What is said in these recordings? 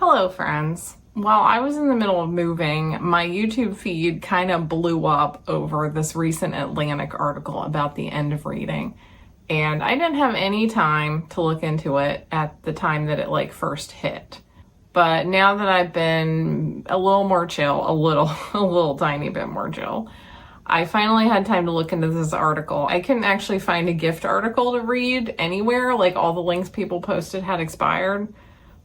Hello friends. While I was in the middle of moving, my YouTube feed kind of blew up over this recent Atlantic article about the end of reading. And I didn't have any time to look into it at the time that it first hit. But now that I've been a little more chill, a little tiny bit more chill, I finally had time to look into this article. I couldn't actually find a gift article to read anywhere, all the links people posted had expired.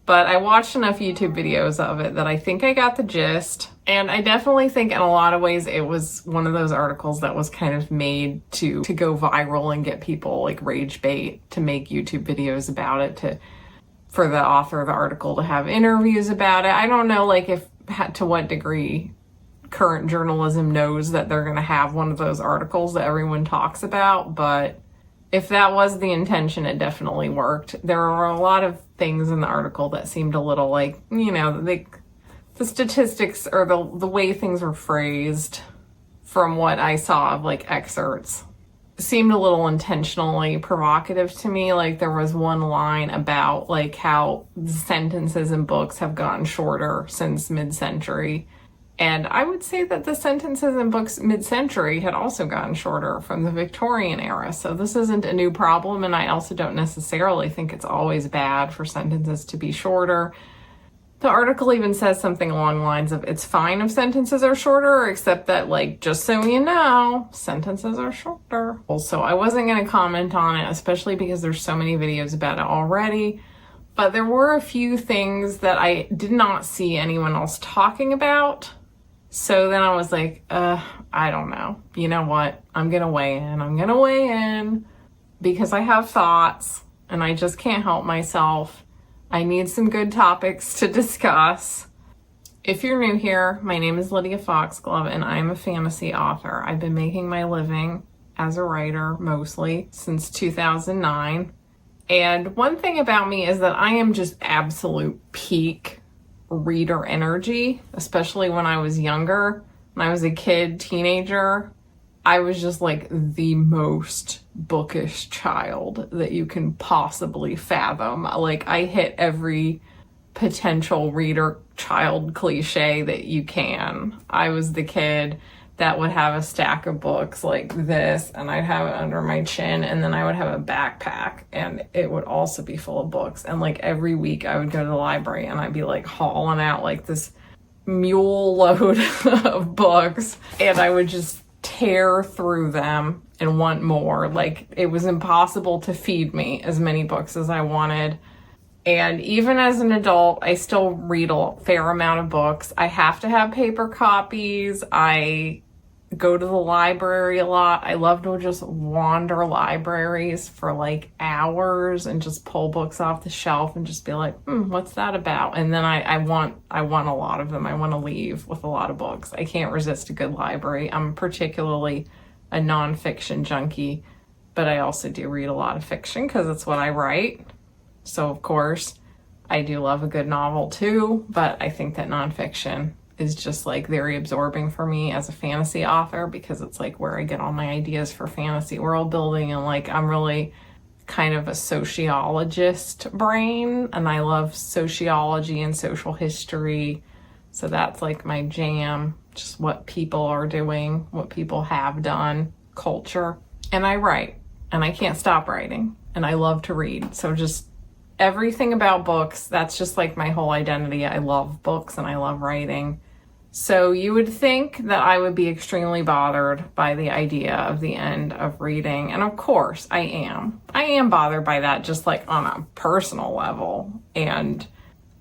But I watched enough YouTube videos of it that I think I got the gist. And I definitely think in a lot of ways it was one of those articles that was kind of made to go viral and get people rage bait, to make YouTube videos about it, for the author of the article to have interviews about it. I don't know if to what degree current journalism knows that they're going to have one of those articles that everyone talks about, but if that was the intention, it definitely worked. There were a lot of things in the article that seemed a little the statistics or the way things were phrased from what I saw of excerpts seemed a little intentionally provocative to me. There was one line about how the sentences in books have gotten shorter since mid-century. And I would say that the sentences in books mid-century had also gotten shorter from the Victorian era. So this isn't a new problem, and I also don't necessarily think it's always bad for sentences to be shorter. The article even says something along the lines of, it's fine if sentences are shorter, except that, just so you know, sentences are shorter. Also, I wasn't going to comment on it, especially because there's so many videos about it already. But there were a few things that I did not see anyone else talking about. So then I was I don't know. You know what? I'm going to weigh in because I have thoughts and I just can't help myself. I need some good topics to discuss. If you're new here, my name is Lydia Foxglove and I'm a fantasy author. I've been making my living as a writer mostly since 2009. And one thing about me is that I am just absolute peak reader energy, especially when I was younger. When I was a kid, teenager, I was just the most bookish child that you can possibly fathom. I hit every potential reader child cliche that you can. I was the kid that would have a stack of books like this, and I'd have it under my chin, and then I would have a backpack, and it would also be full of books. And every week I would go to the library, and I'd be hauling out this mule load of books, and I would just tear through them and want more. It was impossible to feed me as many books as I wanted. And even as an adult, I still read a fair amount of books. I have to have paper copies. I go to the library a lot. I love to just wander libraries for hours and just pull books off the shelf and just be what's that about? And then I want a lot of them. I want to leave with a lot of books. I can't resist a good library. I'm particularly a nonfiction junkie, but I also do read a lot of fiction because it's what I write. So, of course, I do love a good novel too, but I think that nonfiction is just very absorbing for me as a fantasy author because it's where I get all my ideas for fantasy world building, and I'm really kind of a sociologist brain, and I love sociology and social history. So that's my jam, just what people are doing, what people have done, culture. And I write, and I can't stop writing, and I love to read. So just everything about books, that's just my whole identity. I love books and I love writing. So you would think that I would be extremely bothered by the idea of the end of reading. And of course I am. I am bothered by that, just on a personal level. And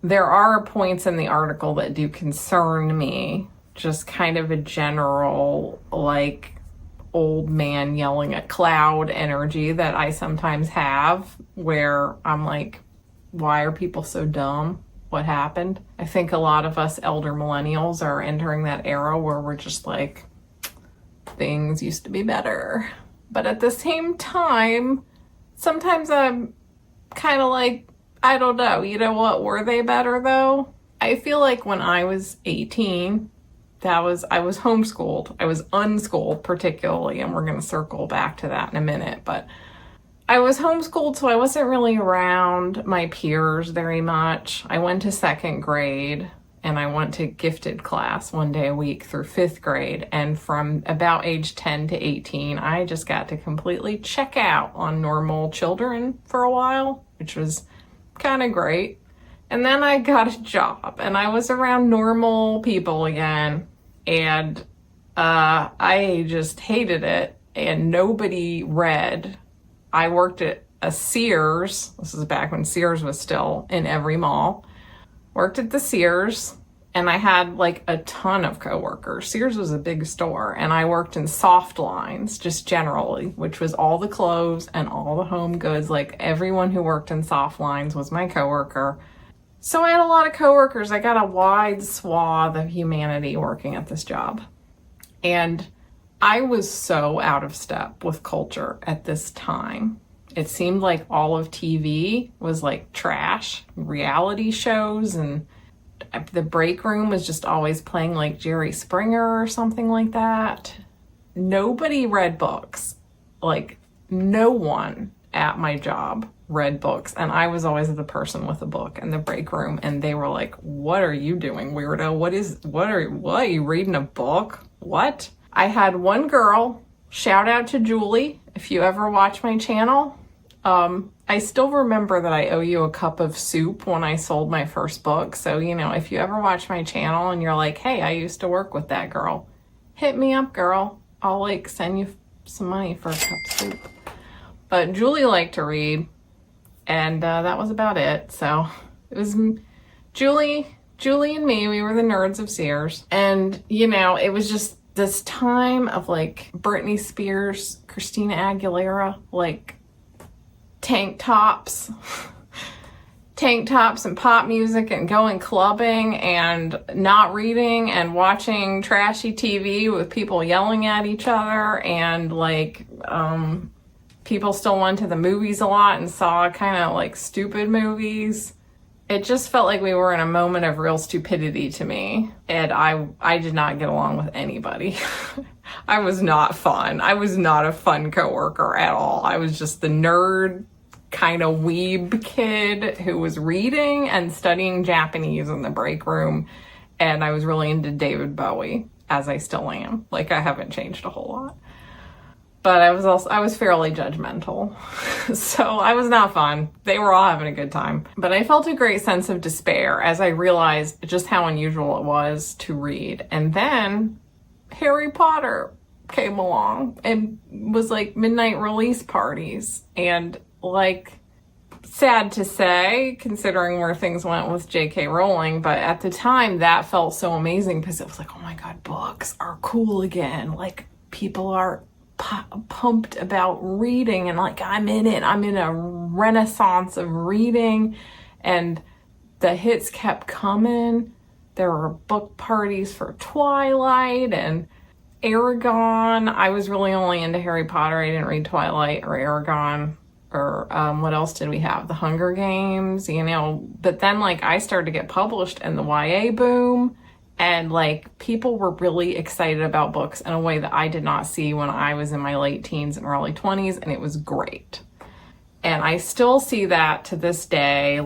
there are points in the article that do concern me, just kind of a general old man yelling at cloud energy that I sometimes have, where I'm why are people so dumb? What happened? I think a lot of us elder millennials are entering that era where we're just things used to be better. But at the same time, sometimes I'm kind of I don't know, you know what, were they better though? I feel when I was 18, I was homeschooled. I was unschooled particularly, and we're going to circle back to that in a minute, but I was homeschooled, so I wasn't really around my peers very much. I went to second grade and I went to gifted class one day a week through fifth grade. And from about age 10 to 18, I just got to completely check out on normal children for a while, which was kind of great. And then I got a job and I was around normal people again. And I just hated it and nobody read. I worked at a Sears. This is back when Sears was still in every mall. Worked at the Sears and I had like a ton of coworkers. Sears was a big store and I worked in soft lines just generally, which was all the clothes and all the home goods. Like everyone who worked in soft lines was my coworker. So I had a lot of coworkers. I got a wide swath of humanity working at this job. And I was so out of step with culture at this time. It seemed like all of TV was like trash, reality shows, and the break room was just always playing like Jerry Springer or something like that. Nobody read books. Like no one at my job read books, and I was always the person with a book in the break room, and they were like, "What are you doing, weirdo? What are you reading a book? What?" I had one girl, shout out to Julie, if you ever watch my channel. I still remember that I owe you a cup of soup when I sold my first book. So, if you ever watch my channel and you're like, hey, I used to work with that girl, hit me up, girl. I'll send you some money for a cup of soup. But Julie liked to read, and that was about it. So it was Julie and me, we were the nerds of Sears. And, it was just this time of Britney Spears, Christina Aguilera, tank tops and pop music and going clubbing and not reading and watching trashy TV with people yelling at each other, and people still went to the movies a lot and saw kind of stupid movies. It just felt like we were in a moment of real stupidity to me, and I did not get along with anybody. I was not fun. I was not a fun coworker at all. I was just the nerd kind of weeb kid who was reading and studying Japanese in the break room, and I was really into David Bowie, as I still am. I haven't changed a whole lot. But I was fairly judgmental. So I was not fun. They were all having a good time. But I felt a great sense of despair as I realized just how unusual it was to read. And then Harry Potter came along and was midnight release parties. And sad to say, considering where things went with J.K. Rowling, but at the time that felt so amazing because it was oh my God, books are cool again. People are pumped about reading, and I'm in it. I'm in a renaissance of reading, and the hits kept coming. There were book parties for Twilight and Aragon. I was really only into Harry Potter. I didn't read Twilight or Aragon or what else did we have? The Hunger Games, but then I started to get published in the YA boom. And people were really excited about books in a way that I did not see when I was in my late teens and early 20s, and it was great. And I still see that to this day,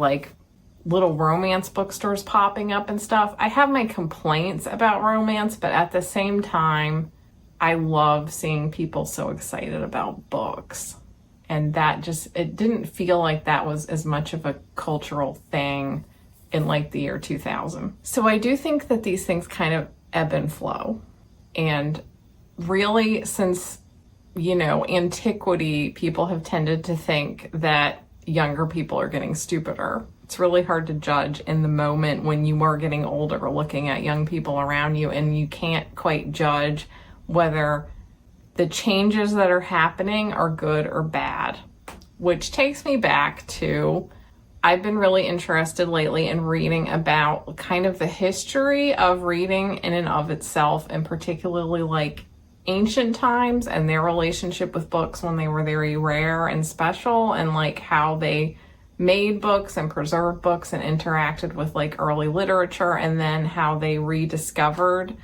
little romance bookstores popping up and stuff. I have my complaints about romance, but at the same time, I love seeing people so excited about books. And that it didn't feel like that was as much of a cultural thing in the year 2000. So I do think that these things kind of ebb and flow. And really, since, antiquity, people have tended to think that younger people are getting stupider. It's really hard to judge in the moment when you are getting older, looking at young people around you, and you can't quite judge whether the changes that are happening are good or bad. Which takes me back to, I've been really interested lately in reading about kind of the history of reading in and of itself, and particularly ancient times and their relationship with books when they were very rare and special, and how they made books and preserved books and interacted with early literature, and then how they rediscovered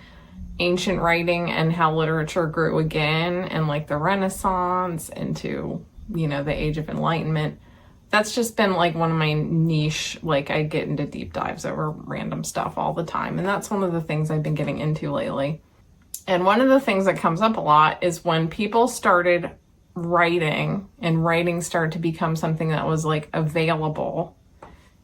ancient writing and how literature grew again and the Renaissance into the Age of Enlightenment. That's just been like one of my niche, like I get into deep dives over random stuff all the time. And that's one of the things I've been getting into lately. And one of the things that comes up a lot is when people started writing and writing started to become something that was like available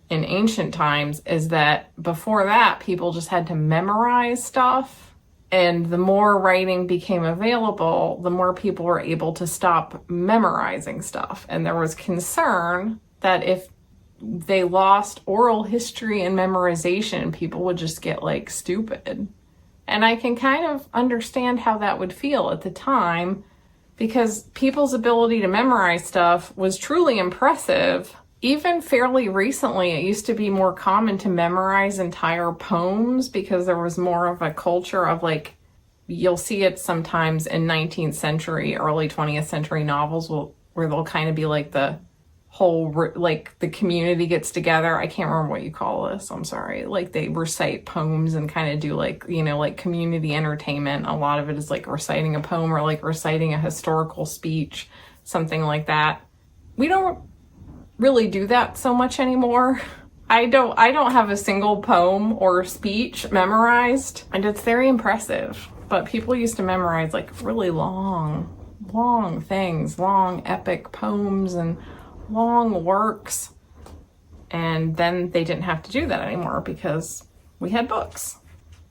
in ancient times, is that before that, people just had to memorize stuff. And the more writing became available, the more people were able to stop memorizing stuff. And there was concern that if they lost oral history and memorization, people would just get like stupid. And I can kind of understand how that would feel at the time, because people's ability to memorize stuff was truly impressive. Even fairly recently, it used to be more common to memorize entire poems because there was more of a culture of like, you'll see it sometimes in 19th century, early 20th century novels where they'll kind of be like the whole, like the community gets together. I can't remember what you call this. I'm sorry. Like they recite poems and kind of do like, like community entertainment. A lot of it is like reciting a poem or like reciting a historical speech, something like that. We don't really do that so much anymore. I don't have a single poem or speech memorized, and it's very impressive. But people used to memorize like really long things, long epic poems and long works. And then they didn't have to do that anymore because we had books.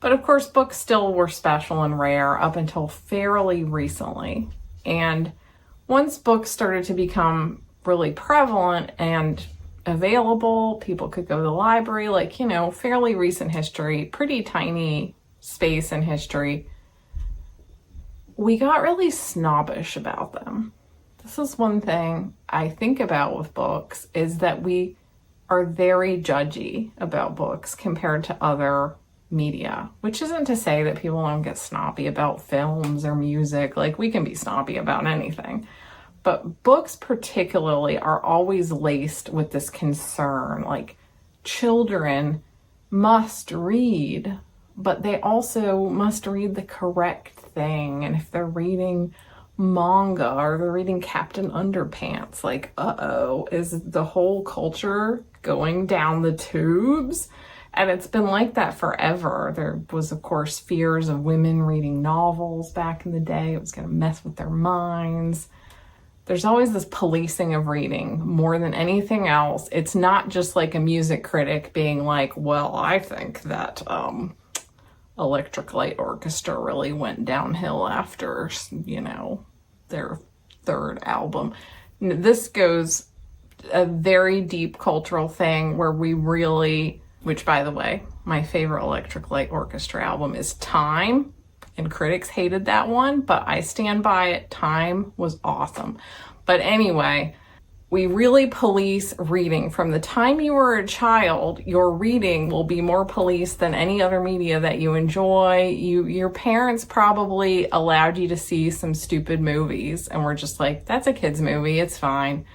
But of course, books still were special and rare up until fairly recently. And once books started to become really prevalent and available, people could go to the library, like, fairly recent history, pretty tiny space in history, we got really snobbish about them. This is one thing I think about with books, is that we are very judgy about books compared to other media, which isn't to say that people don't get snobby about films or music. Like, we can be snobby about anything. But books particularly are always laced with this concern, like children must read, but they also must read the correct thing. And if they're reading manga or they're reading Captain Underpants, like, is the whole culture going down the tubes? And it's been like that forever. There was, of course, fears of women reading novels back in the day. It was going to mess with their minds. There's always this policing of reading more than anything else. It's not just like a music critic being like, well, I think that Electric Light Orchestra really went downhill after, their third album. This goes a very deep cultural thing where we really, which by the way, my favorite Electric Light Orchestra album is Time. And critics hated that one, but I stand by it. Time was awesome. But anyway, we really police reading. From the time you were a child, your reading will be more policed than any other media that you enjoy. Your parents probably allowed you to see some stupid movies and were just like, that's a kid's movie, it's fine.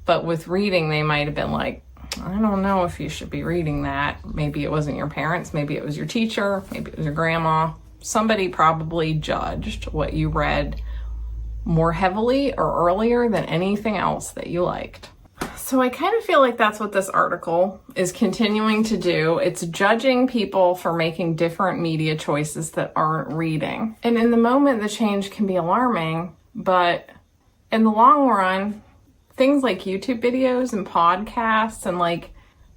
But with reading, they might have been like, I don't know if you should be reading that. Maybe it wasn't your parents, maybe it was your teacher, maybe it was your grandma. Somebody probably judged what you read more heavily or earlier than anything else that you liked. So I kind of feel like that's what this article is continuing to do. It's judging people for making different media choices that aren't reading. And in the moment, the change can be alarming, but in the long run, things like YouTube videos and podcasts and like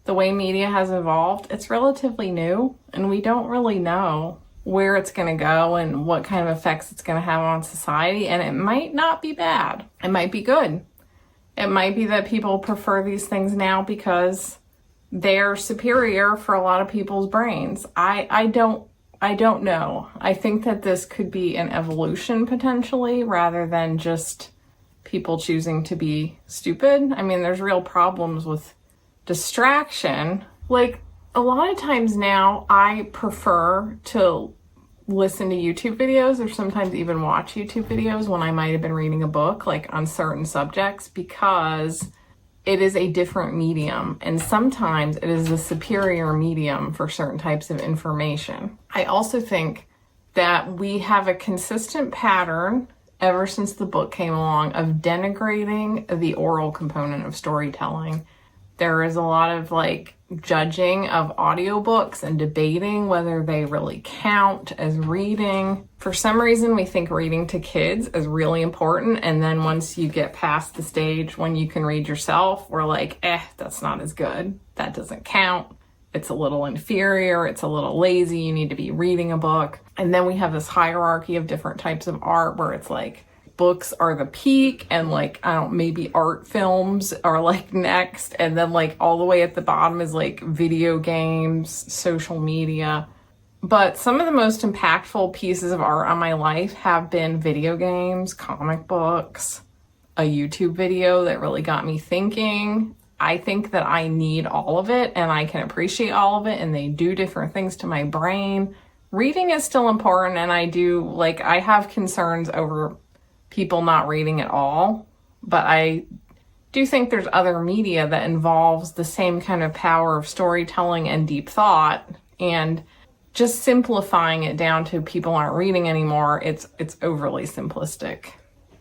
the way media has evolved, it's relatively new, and we don't really know where it's going to go and what kind of effects it's going to have on society. And it might not be bad. It might be good. It might be that people prefer these things now because they're superior for a lot of people's brains. I don't know. I think that this could be an evolution potentially, rather than just people choosing to be stupid. I mean, there's real problems with distraction. Like, a lot of times now, I prefer to listen to YouTube videos or sometimes even watch YouTube videos when I might have been reading a book, like on certain subjects, because it is a different medium. And sometimes it is a superior medium for certain types of information. I also think that we have a consistent pattern ever since the book came along, of denigrating the oral component of storytelling. There is a lot of like judging of audiobooks and debating whether they really count as reading. For some reason, we think reading to kids is really important. And then once you get past the stage when you can read yourself, we're like, that's not as good. That doesn't count. It's a little inferior. It's a little lazy. You need to be reading a book. And then we have this hierarchy of different types of art where it's like books are the peak and like, maybe art films are like next. And then like all the way at the bottom is like video games, social media. But some of the most impactful pieces of art on my life have been video games, comic books, a YouTube video that really got me thinking. I think that I need all of it and I can appreciate all of it, and they do different things to my brain. Reading is still important, and I have concerns over people not reading at all, but I do think there's other media that involves the same kind of power of storytelling and deep thought, and just simplifying it down to people aren't reading anymore, it's overly simplistic.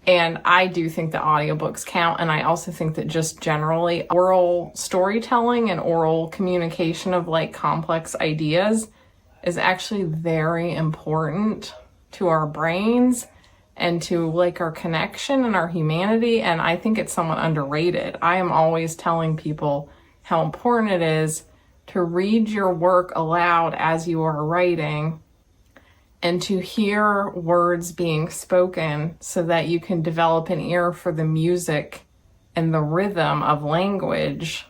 And I do think that audiobooks count, and I also think that just generally oral storytelling and oral communication of like complex ideas is actually very important to our brains and to like our connection and our humanity, and I think it's somewhat underrated. I am always telling people how important it is to read your work aloud as you are writing, and to hear words being spoken so that you can develop an ear for the music and the rhythm of language.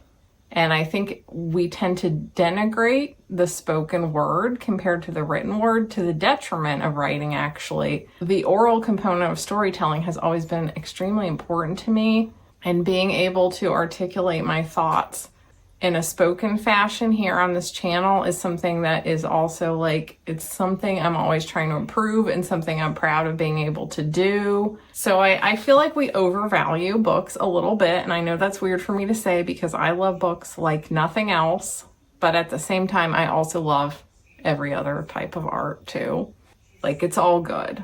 And I think we tend to denigrate the spoken word compared to the written word, to the detriment of writing, actually. The oral component of storytelling has always been extremely important to me, and being able to articulate my thoughts in a spoken fashion here on this channel is something that is also like, it's something I'm always trying to improve and something I'm proud of being able to do. So I feel like we overvalue books a little bit, and I know that's weird for me to say because I love books like nothing else, but at the same time, I also love every other type of art too. Like, it's all good.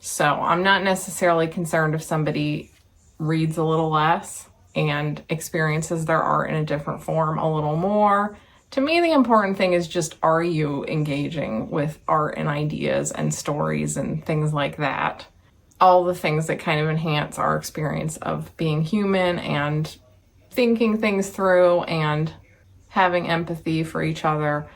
So I'm not necessarily concerned if somebody reads a little less and experiences their art in a different form a little more. To me, the important thing is just, are you engaging with art and ideas and stories and things like that? All the things that kind of enhance our experience of being human and thinking things through and having empathy for each other.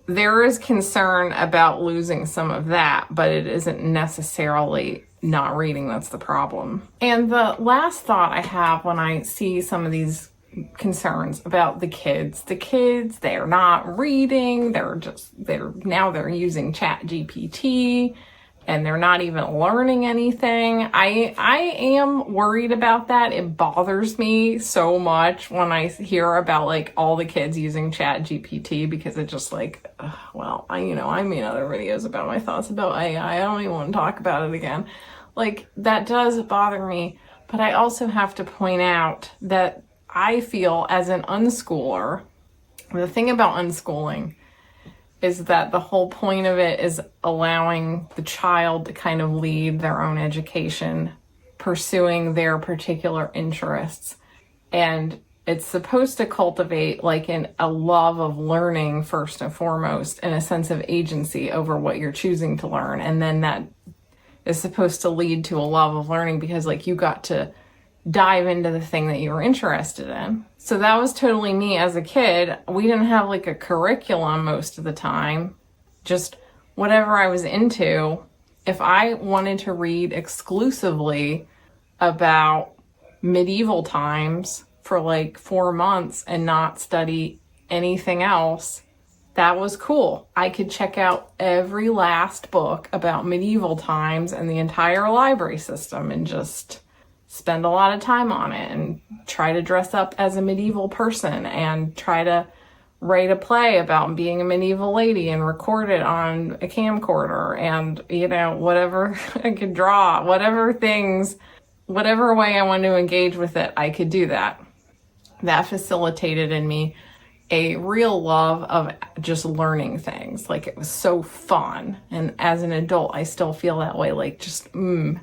There is concern about losing some of that, but it isn't necessarily not reading that's the problem. And the last thought I have when I see some of these concerns about the kids, they're not reading, they're using ChatGPT and they're not even learning anything. I am worried about that. It bothers me so much when I hear about like all the kids using ChatGPT, because it just like, I made other videos about my thoughts about AI. I don't even want to talk about it again. Like, that does bother me, but I also have to point out that I feel as an unschooler, the thing about unschooling is that the whole point of it is allowing the child to kind of lead their own education, pursuing their particular interests. And it's supposed to cultivate like a love of learning first and foremost, and a sense of agency over what you're choosing to learn. And then that is supposed to lead to a love of learning because like you got to dive into the thing that you were interested in. So that was totally me as a kid. We didn't have like a curriculum most of the time, just whatever I was into. If I wanted to read exclusively about medieval times for like 4 months and not study anything else, that was cool. I could check out every last book about medieval times and the entire library system and just spend a lot of time on it and try to dress up as a medieval person and try to write a play about being a medieval lady and record it on a camcorder and, whatever I could draw, whatever way I wanted to engage with it, I could do that. That facilitated in me a real love of just learning things. Like, it was so fun. And as an adult, I still feel that way. Like, just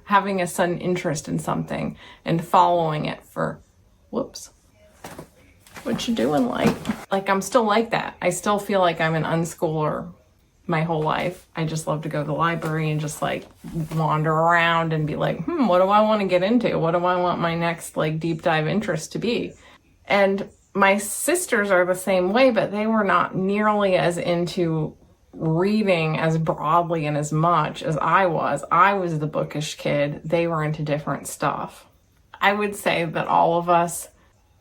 having a sudden interest in something and following it for, whoops, what you doing, like I'm still like that. I still feel like I'm an unschooler my whole life. I just love to go to the library and just like wander around and be like, what do I want to get into? What do I want my next like deep dive interest to be? And my sisters are the same way, but they were not nearly as into reading as broadly and as much as I was. I was the bookish kid. They were into different stuff. I would say that all of us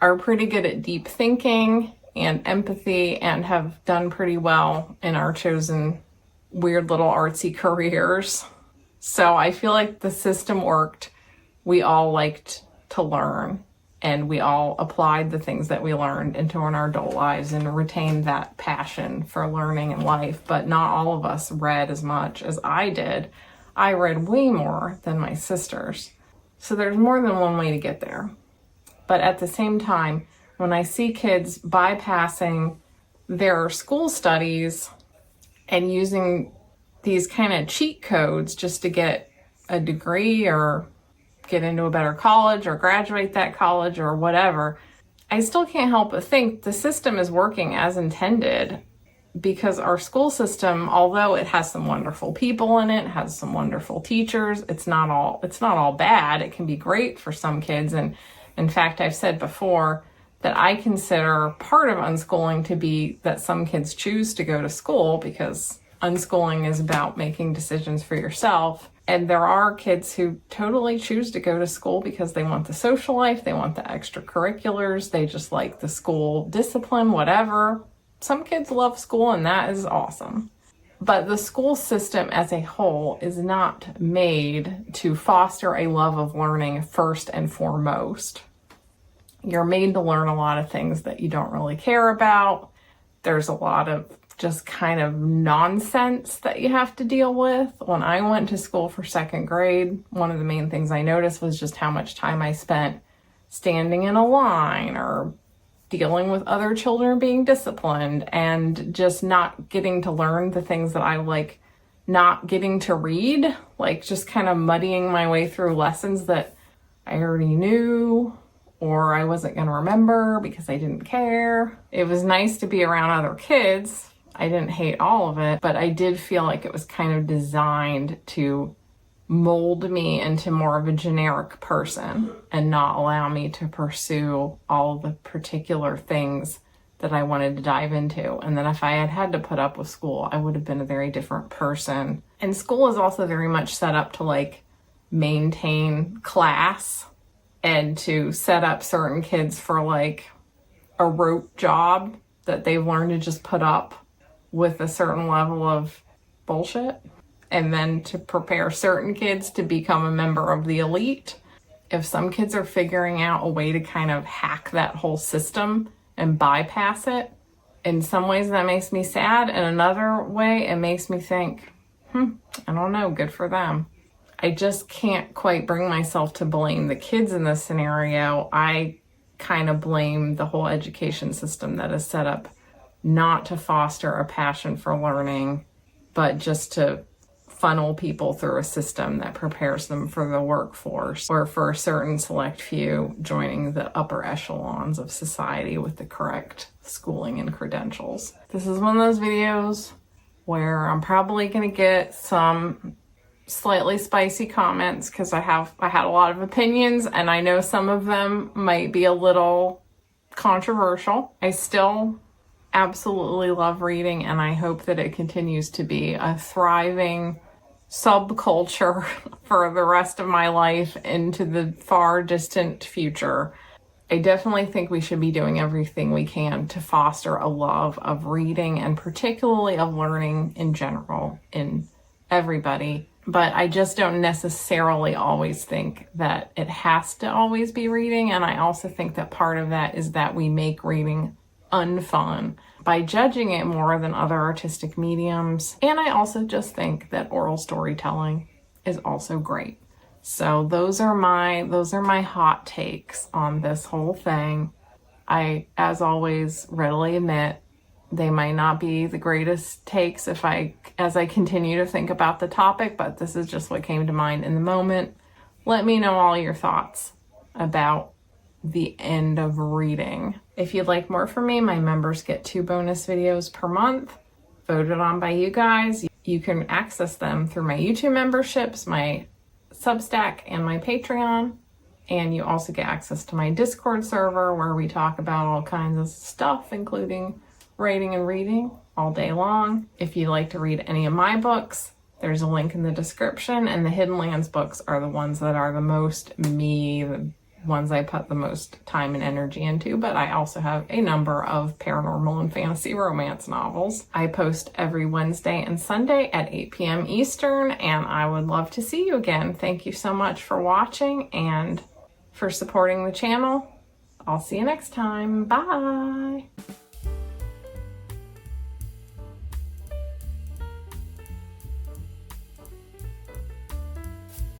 are pretty good at deep thinking and empathy and have done pretty well in our chosen weird little artsy careers. So I feel like the system worked. We all liked to learn, and we all applied the things that we learned into our adult lives and retained that passion for learning in life. But not all of us read as much as I did. I read way more than my sisters. So there's more than one way to get there. But at the same time, when I see kids bypassing their school studies and using these kind of cheat codes just to get a degree or get into a better college or graduate that college or whatever, I still can't help but think the system is working as intended, because our school system, although it has some wonderful people in it, has some wonderful teachers, it's not all bad. It can be great for some kids. And in fact, I've said before that I consider part of unschooling to be that some kids choose to go to school, because unschooling is about making decisions for yourself. And there are kids who totally choose to go to school because they want the social life, they want the extracurriculars, they just like the school discipline, whatever. Some kids love school, and that is awesome. But the school system as a whole is not made to foster a love of learning first and foremost. You're made to learn a lot of things that you don't really care about. There's a lot of just kind of nonsense that you have to deal with. When I went to school for second grade, one of the main things I noticed was just how much time I spent standing in a line or dealing with other children being disciplined, and just not getting to learn the things that I like, not getting to read, like just kind of muddying my way through lessons that I already knew or I wasn't going to remember because I didn't care. It was nice to be around other kids. I didn't hate all of it, but I did feel like it was kind of designed to mold me into more of a generic person and not allow me to pursue all the particular things that I wanted to dive into. And then if I had had to put up with school, I would have been a very different person. And school is also very much set up to like maintain class and to set up certain kids for like a rote job that they've learned to just put up with a certain level of bullshit, and then to prepare certain kids to become a member of the elite. If some kids are figuring out a way to kind of hack that whole system and bypass it, in some ways that makes me sad. In another way, it makes me think, I don't know, good for them. I just can't quite bring myself to blame the kids in this scenario. I kind of blame the whole education system that is set up not to foster a passion for learning, but just to funnel people through a system that prepares them for the workforce, or for a certain select few joining the upper echelons of society with the correct schooling and credentials. This is one of those videos where I'm probably going to get some slightly spicy comments, because I had a lot of opinions, and I know some of them might be a little controversial. I still absolutely love reading, and I hope that it continues to be a thriving subculture for the rest of my life into the far distant future. I definitely think we should be doing everything we can to foster a love of reading, and particularly of learning in general in everybody. But I just don't necessarily always think that it has to always be reading. And I also think that part of that is that we make reading unfun by judging it more than other artistic mediums. And I also just think that oral storytelling is also great. So those are my hot takes on this whole thing. I, as always, readily admit they might not be the greatest takes as I continue to think about the topic, but this is just what came to mind in the moment. Let me know all your thoughts about the end of reading. If you'd like more from me, my members get 2 bonus videos per month, voted on by you guys. You can access them through my YouTube memberships, my Substack, and my Patreon. And you also get access to my Discord server where we talk about all kinds of stuff, including writing and reading all day long. If you'd like to read any of my books, there's a link in the description, and the Hidden Lands books are the ones that are the most me, the ones I put the most time and energy into, but I also have a number of paranormal and fantasy romance novels. I post every Wednesday and Sunday at 8 p.m. Eastern, and I would love to see you again. Thank you so much for watching and for supporting the channel. I'll see you next time. Bye.